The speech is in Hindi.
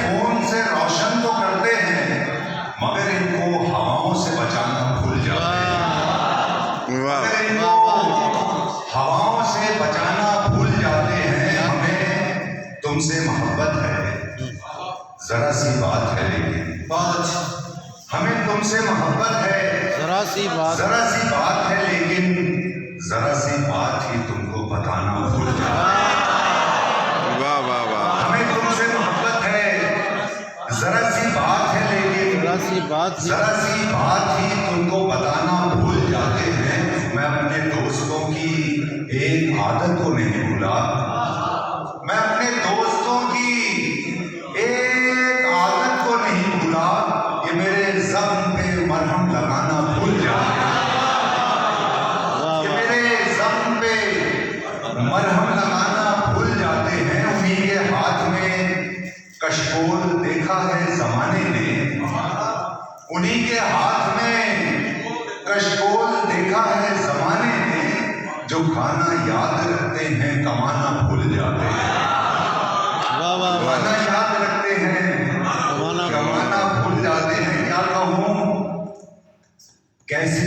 खून से रोशन तो करते हैं मगर इनको हवाओं से बचाना भूल जाते हैं। मगर इनको हवाओं से बचाना भूल जाते हैं। हमें तुमसे मोहब्बत है, जरा सी बात है लेकिन हमें तुमसे मोहब्बत है, जरा सी बात है लेकिन जरा सी बात ही तुमको बताना भूल जाते हैं। हमें तुमसे मोहब्बत है, जरा सी बात है लेकिन जरा सी बात ही तुमको बताना भूल जाते हैं। मैं अपने दोस्तों की एक आदत को नहीं भूला, मैं अपने दोस्तों की एक आदत को नहीं भूला। ये मेरे जख्म पे मरहम लगाना भूल जाते हैं, ये मेरे जख्म पे मरहम लगाना भूल जाते हैं। उन्हीं के हाथ में कशकोल देखा है जमाने ने, उन्हीं के हाथ में कशकोल देखा है जमाने ने। जो खाना याद रखते हैं कमाना भूल जाते हैं, खाना याद रखते हैं कमाना भूल जाते हैं। क्या कहूँ कैसे